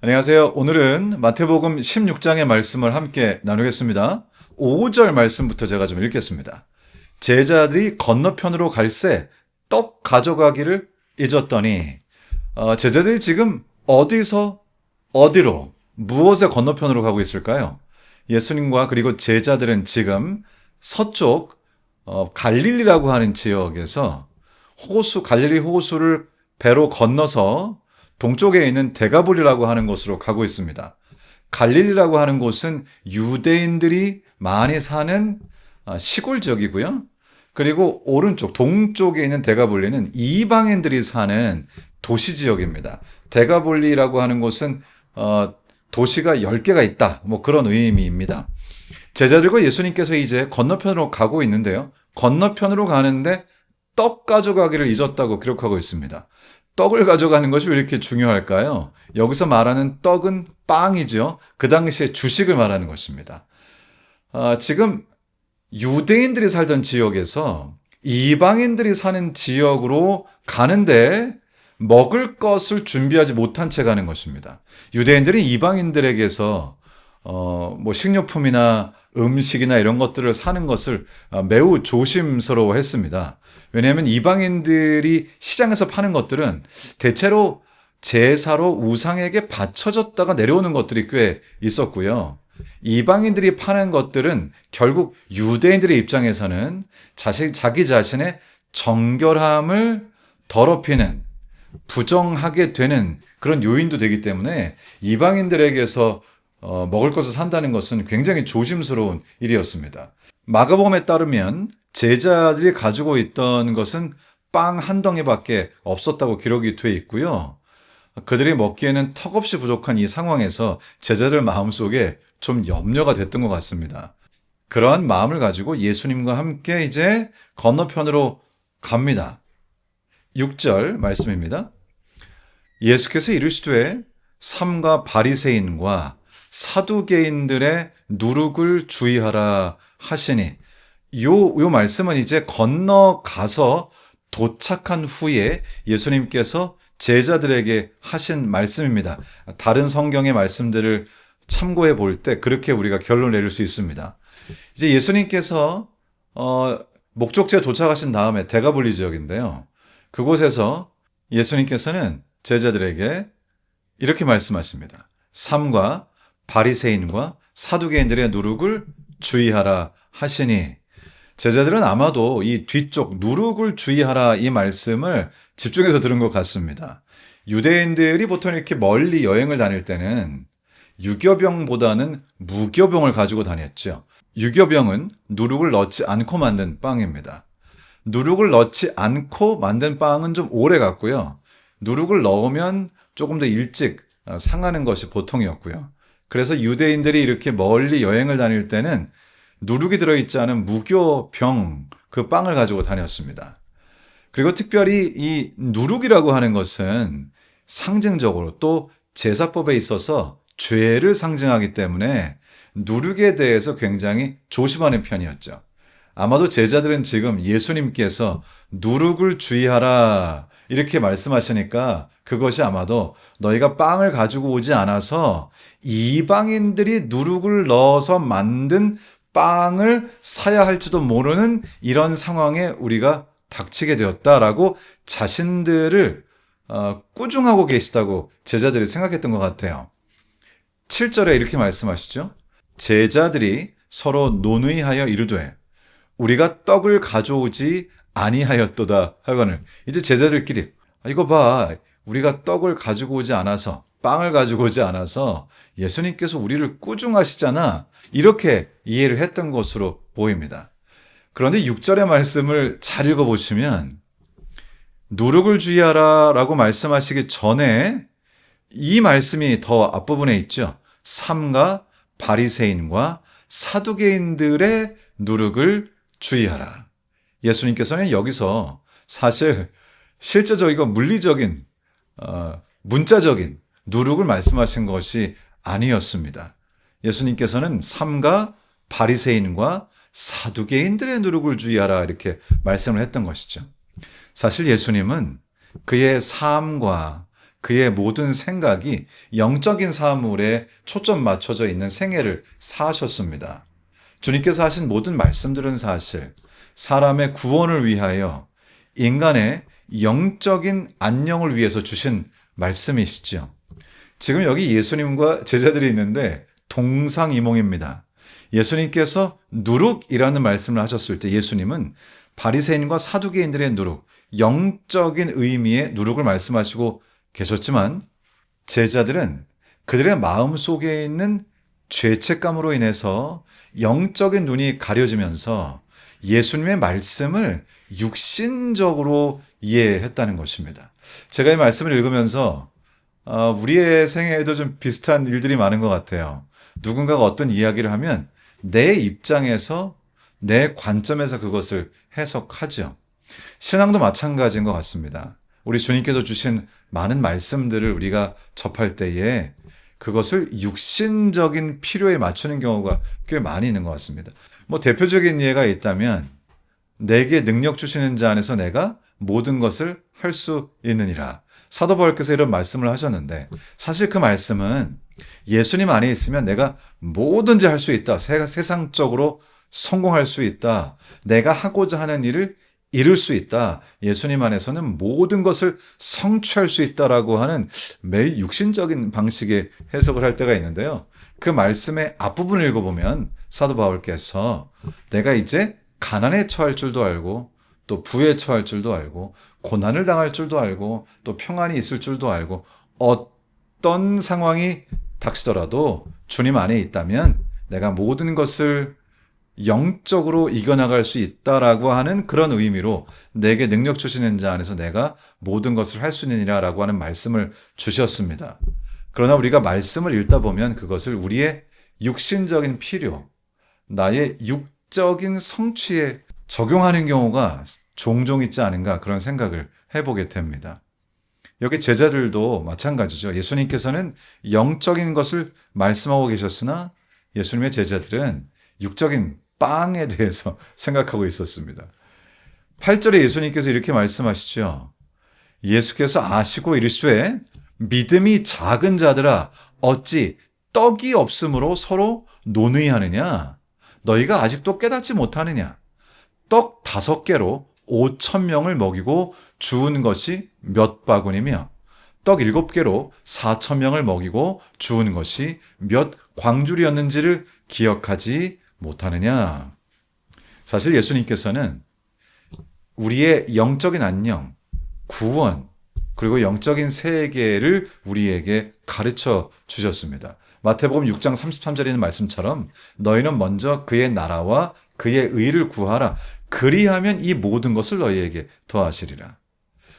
안녕하세요. 오늘은 마태복음 16장의 말씀을 함께 나누겠습니다. 5절 말씀부터 제가 좀 읽겠습니다. 제자들이 건너편으로 갈새 떡 가져가기를 잊었더니 제자들이 지금 어디서 어디로 무엇의 건너편으로 가고 있을까요? 예수님과 그리고 제자들은 지금 서쪽 갈릴리라고 하는 지역에서 갈릴리 호수를 배로 건너서 동쪽에 있는 데가볼리라고 하는 곳으로 가고 있습니다. 갈릴리라고 하는 곳은 유대인들이 많이 사는 시골 지역이고요. 그리고 오른쪽 동쪽에 있는 데가볼리는 이방인들이 사는 도시 지역입니다. 데가볼리라고 하는 곳은 도시가 10개가 있다. 그런 의미입니다. 제자들과 예수님께서 이제 건너편으로 가고 있는데요. 건너편으로 가는데 떡 가져가기를 잊었다고 기록하고 있습니다. 떡을 가져가는 것이 왜 이렇게 중요할까요? 여기서 말하는 떡은 빵이죠. 그 당시에 주식을 말하는 것입니다. 지금 유대인들이 살던 지역에서 이방인들이 사는 지역으로 가는데 먹을 것을 준비하지 못한 채 가는 것입니다. 유대인들이 이방인들에게서 식료품이나 음식이나 이런 것들을 사는 것을 매우 조심스러워 했습니다. 왜냐하면 이방인들이 시장에서 파는 것들은 대체로 제사로 우상에게 바쳐졌다가 내려오는 것들이 꽤 있었고요. 이방인들이 파는 것들은 결국 유대인들의 입장에서는 자기 자신의 정결함을 더럽히는, 부정하게 되는 그런 요인도 되기 때문에 이방인들에게서 먹을 것을 산다는 것은 굉장히 조심스러운 일이었습니다. 마가복음에 따르면 제자들이 가지고 있던 것은 빵 한 덩이밖에 없었다고 기록이 되어 있고요. 그들이 먹기에는 턱없이 부족한 이 상황에서 제자들 마음속에 좀 염려가 됐던 것 같습니다. 그러한 마음을 가지고 예수님과 함께 이제 건너편으로 갑니다. 6절 말씀입니다. 예수께서 이르시되 삼가 바리새인과 사두개인들의 누룩을 주의하라 하시니, 요 말씀은 이제 건너가서 도착한 후에 예수님께서 제자들에게 하신 말씀입니다. 다른 성경의 말씀들을 참고해 볼 때 그렇게 우리가 결론을 내릴 수 있습니다. 이제 예수님께서 목적지에 도착하신 다음에 데가볼리 지역인데요. 그곳에서 예수님께서는 제자들에게 이렇게 말씀하십니다. 삼가 바리새인과 사두개인들의 누룩을 주의하라 하시니, 제자들은 아마도 이 뒤쪽 누룩을 주의하라 이 말씀을 집중해서 들은 것 같습니다. 유대인들이 보통 이렇게 멀리 여행을 다닐 때는 유교병보다는 무교병을 가지고 다녔죠. 유교병은 누룩을 넣지 않고 만든 빵입니다. 누룩을 넣지 않고 만든 빵은 좀 오래 갔고요. 누룩을 넣으면 조금 더 일찍 상하는 것이 보통이었고요. 그래서 유대인들이 이렇게 멀리 여행을 다닐 때는 누룩이 들어있지 않은 무교병, 그 빵을 가지고 다녔습니다. 그리고 특별히 이 누룩이라고 하는 것은 상징적으로 또 제사법에 있어서 죄를 상징하기 때문에 누룩에 대해서 굉장히 조심하는 편이었죠. 아마도 제자들은 지금 예수님께서 누룩을 주의하라 이렇게 말씀하시니까 그것이 아마도 너희가 빵을 가지고 오지 않아서 이방인들이 누룩을 넣어서 만든 빵을 사야 할지도 모르는 이런 상황에 우리가 닥치게 되었다라고 자신들을 꾸중하고 계시다고 제자들이 생각했던 것 같아요. 7절에 이렇게 말씀하시죠. 제자들이 서로 논의하여 이르되 우리가 떡을 가져오지 아니하였도다 하거늘. 이제 제자들끼리 이거 봐, 우리가 떡을 가지고 오지 않아서, 빵을 가지고 오지 않아서 예수님께서 우리를 꾸중하시잖아, 이렇게 이해를 했던 것으로 보입니다. 그런데 6절의 말씀을 잘 읽어보시면 누룩을 주의하라 라고 말씀하시기 전에 이 말씀이 더 앞부분에 있죠. 삼가 바리새인과 사두개인들의 누룩을 주의하라. 예수님께서는 여기서 사실 실제적이고 물리적인 문자적인 누룩을 말씀하신 것이 아니었습니다. 예수님께서는 삼가 바리새인과 사두개인들의 누룩을 주의하라 이렇게 말씀을 했던 것이죠. 사실 예수님은 그의 삶과 그의 모든 생각이 영적인 사물에 초점 맞춰져 있는 생애를 사셨습니다. 주님께서 하신 모든 말씀들은 사실 사람의 구원을 위하여 인간의 영적인 안녕을 위해서 주신 말씀이시죠. 지금 여기 예수님과 제자들이 있는데 동상이몽입니다. 예수님께서 누룩이라는 말씀을 하셨을 때 예수님은 바리새인과 사두개인들의 누룩, 영적인 의미의 누룩을 말씀하시고 계셨지만 제자들은 그들의 마음 속에 있는 죄책감으로 인해서 영적인 눈이 가려지면서 예수님의 말씀을 육신적으로 이해했다는 것입니다. 제가 이 말씀을 읽으면서 우리의 생애에도 좀 비슷한 일들이 많은 것 같아요. 누군가가 어떤 이야기를 하면 내 입장에서 내 관점에서 그것을 해석하죠. 신앙도 마찬가지인 것 같습니다. 우리 주님께서 주신 많은 말씀들을 우리가 접할 때에 그것을 육신적인 필요에 맞추는 경우가 꽤 많이 있는 것 같습니다. 대표적인 예가 있다면 내게 능력 주시는 자 안에서 내가 모든 것을 할 수 있느니라. 사도 바울께서 이런 말씀을 하셨는데 사실 그 말씀은 예수님 안에 있으면 내가 뭐든지 할 수 있다. 세상적으로 성공할 수 있다. 내가 하고자 하는 일을 이룰 수 있다. 예수님 안에서는 모든 것을 성취할 수 있다라고 하는 매일 육신적인 방식의 해석을 할 때가 있는데요. 그 말씀의 앞부분을 읽어보면 사도 바울께서 내가 이제 가난에 처할 줄도 알고 또 부에 처할 줄도 알고 고난을 당할 줄도 알고 또 평안이 있을 줄도 알고 어떤 상황이 닥치더라도 주님 안에 있다면 내가 모든 것을 영적으로 이겨나갈 수 있다라고 하는 그런 의미로 내게 능력 주시는 자 안에서 내가 모든 것을 할 수 있느니라 라고 하는 말씀을 주셨습니다. 그러나 우리가 말씀을 읽다 보면 그것을 우리의 육신적인 필요, 나의 육적인 성취에 적용하는 경우가 종종 있지 않은가 그런 생각을 해보게 됩니다. 여기 제자들도 마찬가지죠. 예수님께서는 영적인 것을 말씀하고 계셨으나 예수님의 제자들은 육적인 빵에 대해서 생각하고 있었습니다. 8절에 예수님께서 이렇게 말씀하시죠. 예수께서 아시고 이르시되 믿음이 작은 자들아 어찌 떡이 없으므로 서로 논의하느냐? 너희가 아직도 깨닫지 못하느냐? 떡 5개로 5,000명을 먹이고 주운 것이 몇 바구니며 떡 7개로 4,000명을 먹이고 주운 것이 몇 광줄이었는지를 기억하지 못하느냐. 사실 예수님께서는 우리의 영적인 안녕, 구원, 그리고 영적인 세계를 우리에게 가르쳐 주셨습니다. 마태복음 6장 33절에 있는 말씀처럼 너희는 먼저 그의 나라와 그의 의를 구하라. 그리하면 이 모든 것을 너희에게 더하시리라.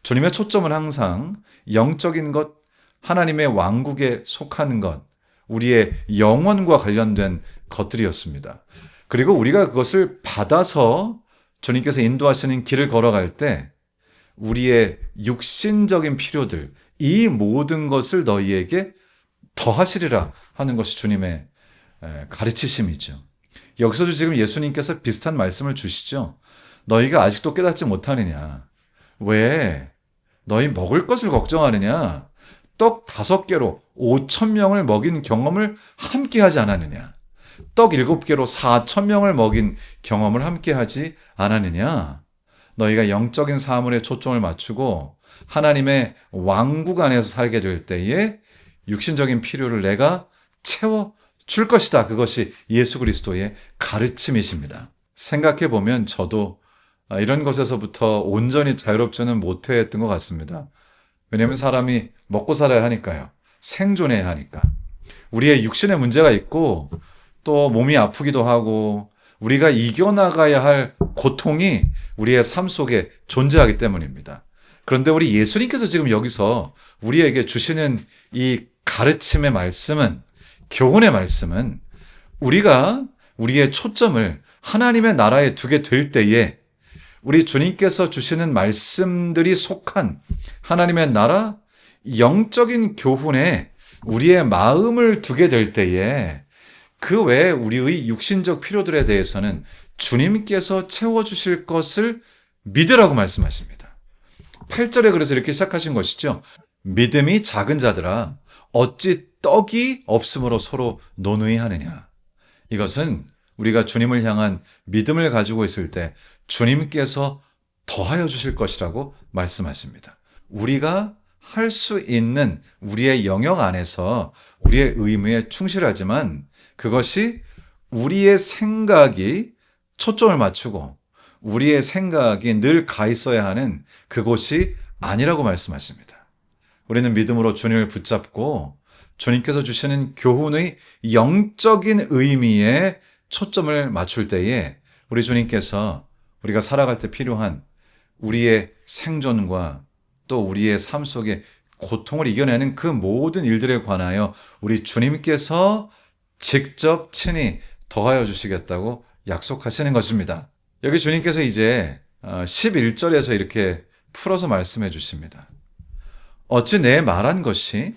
주님의 초점은 항상 영적인 것, 하나님의 왕국에 속하는 것, 우리의 영혼과 관련된 것들이었습니다. 그리고 우리가 그것을 받아서 주님께서 인도하시는 길을 걸어갈 때 우리의 육신적인 필요들, 이 모든 것을 너희에게 더하시리라 하는 것이 주님의 가르치심이죠. 여기서도 지금 예수님께서 비슷한 말씀을 주시죠. 너희가 아직도 깨닫지 못하느냐? 왜? 너희 먹을 것을 걱정하느냐? 떡 5개로 5,000명을 먹인 경험을 함께 하지 않았느냐? 떡 7개로 4,000명을 먹인 경험을 함께 하지 않았느냐? 너희가 영적인 사물에 초점을 맞추고 하나님의 왕국 안에서 살게 될 때에 육신적인 필요를 내가 채워줄 것이다. 그것이 예수 그리스도의 가르침이십니다. 생각해보면 저도 이런 것에서부터 온전히 자유롭지는 못했던 것 같습니다. 왜냐하면 사람이 먹고 살아야 하니까요. 생존해야 하니까. 우리의 육신에 문제가 있고 또 몸이 아프기도 하고 우리가 이겨나가야 할 고통이 우리의 삶 속에 존재하기 때문입니다. 그런데 우리 예수님께서 지금 여기서 우리에게 주시는 이 가르침의 말씀은, 교훈의 말씀은 우리가 우리의 초점을 하나님의 나라에 두게 될 때에 우리 주님께서 주시는 말씀들이 속한 하나님의 나라, 영적인 교훈에 우리의 마음을 두게 될 때에 그 외에 우리의 육신적 필요들에 대해서는 주님께서 채워주실 것을 믿으라고 말씀하십니다. 8절에 그래서 이렇게 시작하신 것이죠. 믿음이 작은 자들아 어찌 떡이 없음으로 서로 논의하느냐. 이것은 우리가 주님을 향한 믿음을 가지고 있을 때 주님께서 더하여 주실 것이라고 말씀하십니다. 우리가 할 수 있는 우리의 영역 안에서 우리의 의무에 충실하지만 그것이 우리의 생각이 초점을 맞추고 우리의 생각이 늘 가 있어야 하는 그곳이 아니라고 말씀하십니다. 우리는 믿음으로 주님을 붙잡고 주님께서 주시는 교훈의 영적인 의미에 초점을 맞출 때에 우리 주님께서 우리가 살아갈 때 필요한 우리의 생존과 또 우리의 삶 속에 고통을 이겨내는 그 모든 일들에 관하여 우리 주님께서 직접 친히 더하여 주시겠다고 약속하시는 것입니다. 여기 주님께서 이제 11절에서 이렇게 풀어서 말씀해 주십니다. 어찌 내 말한 것이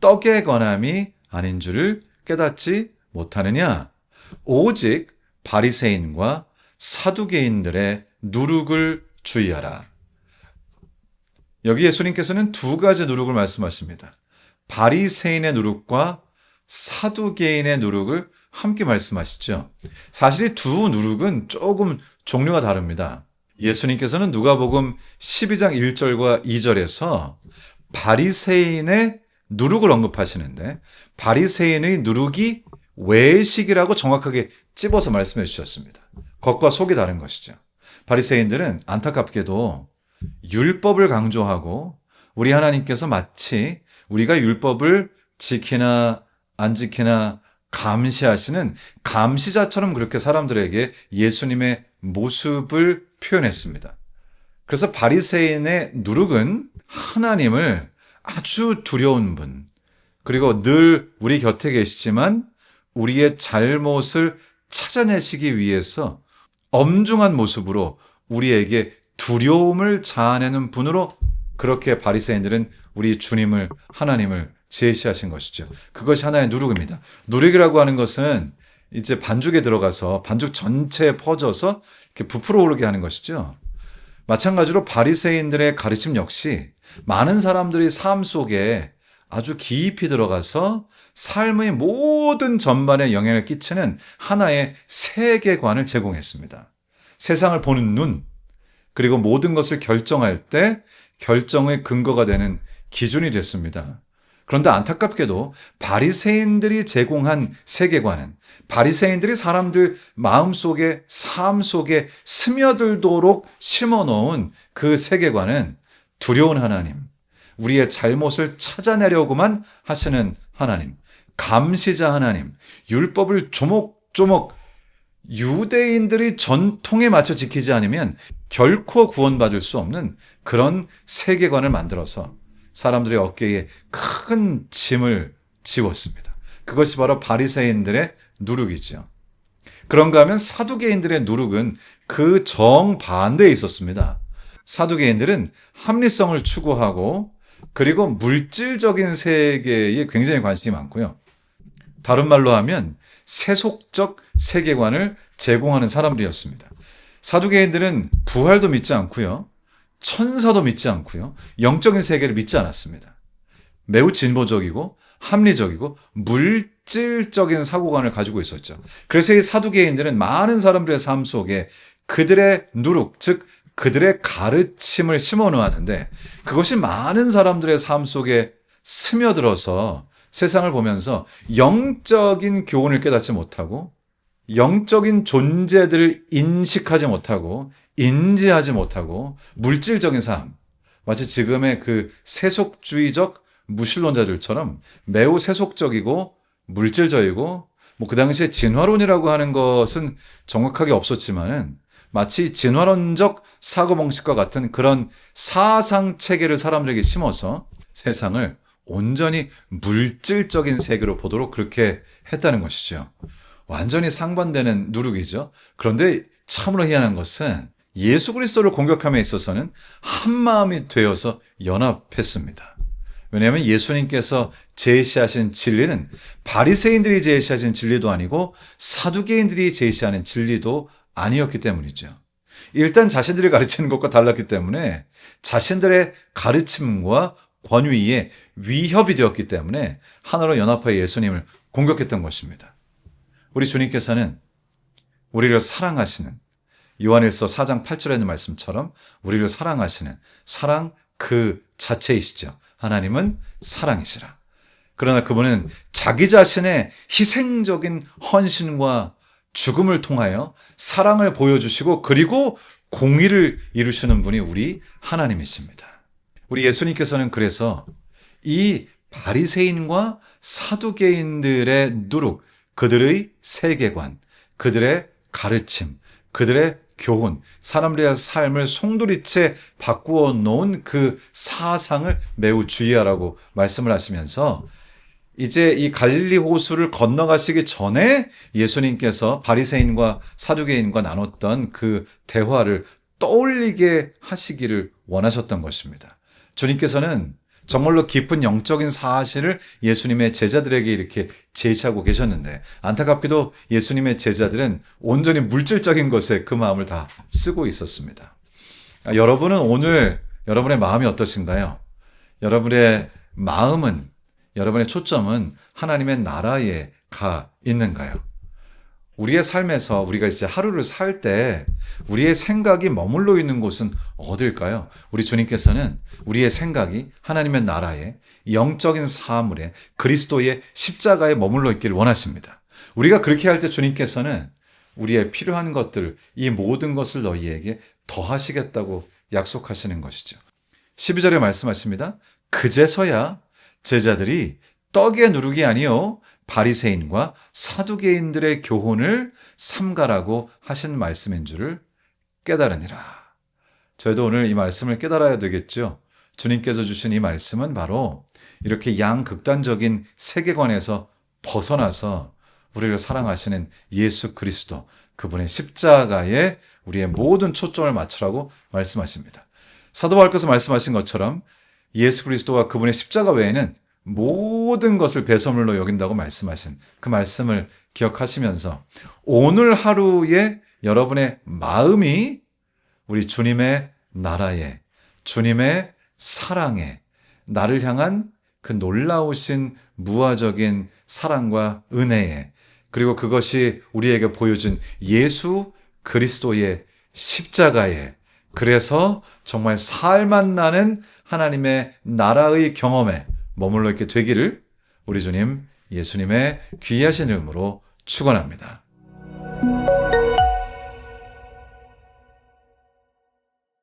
떡의 권함이 아닌 줄을 깨닫지 못하느냐? 오직 바리새인과 사두개인들의 누룩을 주의하라. 여기 예수님께서는 두 가지 누룩을 말씀하십니다. 바리새인의 누룩과 사두개인의 누룩을 함께 말씀하시죠. 사실 이 두 누룩은 조금 종류가 다릅니다. 예수님께서는 누가복음 12장 1절과 2절에서 바리새인의 누룩을 언급하시는데 바리새인의 누룩이 외식이라고 정확하게 찝어서 말씀해 주셨습니다. 겉과 속이 다른 것이죠. 바리새인들은 안타깝게도 율법을 강조하고 우리 하나님께서 마치 우리가 율법을 지키나 안 지키나 감시하시는 감시자처럼 그렇게 사람들에게 예수님의 모습을 표현했습니다. 그래서 바리새인의 누룩은 하나님을 아주 두려운 분, 그리고 늘 우리 곁에 계시지만 우리의 잘못을 찾아내시기 위해서 엄중한 모습으로 우리에게 두려움을 자아내는 분으로 그렇게 바리새인들은 우리 주님을 하나님을 제시하신 것이죠. 그것이 하나의 누룩입니다. 누룩이라고 하는 것은 이제 반죽에 들어가서 반죽 전체에 퍼져서 이렇게 부풀어 오르게 하는 것이죠. 마찬가지로 바리새인들의 가르침 역시 많은 사람들이 삶 속에 아주 깊이 들어가서 삶의 모든 전반에 영향을 끼치는 하나의 세계관을 제공했습니다. 세상을 보는 눈, 그리고 모든 것을 결정할 때 결정의 근거가 되는 기준이 됐습니다. 그런데 안타깝게도 바리새인들이 제공한 세계관은 바리새인들이 사람들 마음속에 삶 속에 스며들도록 심어놓은 그 세계관은 두려운 하나님, 우리의 잘못을 찾아내려고만 하시는 하나님, 감시자 하나님, 율법을 조목조목 유대인들이 전통에 맞춰 지키지 않으면 결코 구원받을 수 없는 그런 세계관을 만들어서 사람들의 어깨에 큰 짐을 지웠습니다. 그것이 바로 바리새인들의 누룩이죠. 그런가 하면 사두개인들의 누룩은 그 정반대에 있었습니다. 사두개인들은 합리성을 추구하고 그리고 물질적인 세계에 굉장히 관심이 많고요. 다른 말로 하면 세속적 세계관을 제공하는 사람들이었습니다. 사두개인들은 부활도 믿지 않고요. 천사도 믿지 않고요. 영적인 세계를 믿지 않았습니다. 매우 진보적이고 합리적이고 물질적인 사고관을 가지고 있었죠. 그래서 이 사두개인들은 많은 사람들의 삶 속에 그들의 누룩, 즉 그들의 가르침을 심어 놓았는데 그것이 많은 사람들의 삶 속에 스며들어서 세상을 보면서 영적인 교훈을 깨닫지 못하고 영적인 존재들을 인식하지 못하고 인지하지 못하고 물질적인 삶, 마치 지금의 그 세속주의적 무신론자들처럼 매우 세속적이고 물질적이고 그 당시에 진화론이라고 하는 것은 정확하게 없었지만은 마치 진화론적 사고방식과 같은 그런 사상 체계를 사람들에게 심어서 세상을 온전히 물질적인 세계로 보도록 그렇게 했다는 것이죠. 완전히 상반되는 누룩이죠. 그런데 참으로 희한한 것은 예수 그리스도를 공격함에 있어서는 한 마음이 되어서 연합했습니다. 왜냐하면 예수님께서 제시하신 진리는 바리새인들이 제시하신 진리도 아니고 사두개인들이 제시하는 진리도 아니었기 때문이죠. 일단 자신들이 가르치는 것과 달랐기 때문에 자신들의 가르침과 권위에 위협이 되었기 때문에 하나로 연합하여 예수님을 공격했던 것입니다. 우리 주님께서는 우리를 사랑하시는, 요한일서 4장 8절에 있는 말씀처럼 우리를 사랑하시는 사랑 그 자체이시죠. 하나님은 사랑이시라. 그러나 그분은 자기 자신의 희생적인 헌신과 죽음을 통하여 사랑을 보여주시고 그리고 공의를 이루시는 분이 우리 하나님이십니다. 우리 예수님께서는 그래서 이 바리새인과 사두개인들의 누룩, 그들의 세계관, 그들의 가르침, 그들의 교훈, 사람들의 삶을 송두리째 바꾸어 놓은 그 사상을 매우 주의하라고 말씀을 하시면서 이제 이 갈릴리 호수를 건너가시기 전에 예수님께서 바리새인과 사두개인과 나눴던 그 대화를 떠올리게 하시기를 원하셨던 것입니다. 주님께서는 정말로 깊은 영적인 사실을 예수님의 제자들에게 이렇게 제시하고 계셨는데 안타깝게도 예수님의 제자들은 온전히 물질적인 것에 그 마음을 다 쓰고 있었습니다. 여러분은 오늘 여러분의 마음이 어떠신가요? 여러분의 마음은, 여러분의 초점은 하나님의 나라에 가 있는가요? 우리의 삶에서 우리가 이제 하루를 살 때 우리의 생각이 머물러 있는 곳은 어딜까요? 우리 주님께서는 우리의 생각이 하나님의 나라에, 영적인 사물에, 그리스도의 십자가에 머물러 있기를 원하십니다. 우리가 그렇게 할 때 주님께서는 우리의 필요한 것들, 이 모든 것을 너희에게 더하시겠다고 약속하시는 것이죠. 12절에 말씀하십니다. 그제서야 제자들이 떡의 누룩이 아니요 바리새인과 사두개인들의 교훈을 삼가라고 하신 말씀인 줄을 깨달으니라. 저희도 오늘 이 말씀을 깨달아야 되겠죠. 주님께서 주신 이 말씀은 바로 이렇게 양극단적인 세계관에서 벗어나서 우리를 사랑하시는 예수 그리스도, 그분의 십자가에 우리의 모든 초점을 맞추라고 말씀하십니다. 사도 바울께서 말씀하신 것처럼 예수 그리스도와 그분의 십자가 외에는 모든 것을 배설물로 여긴다고 말씀하신 그 말씀을 기억하시면서 오늘 하루에 여러분의 마음이 우리 주님의 나라에, 주님의 사랑에, 나를 향한 그 놀라우신 무화적인 사랑과 은혜에, 그리고 그것이 우리에게 보여준 예수 그리스도의 십자가에, 그래서 정말 살맛 나는 하나님의 나라의 경험에 머물러 있게 되기를 우리 주님 예수님의 귀하신 이름으로 축원합니다.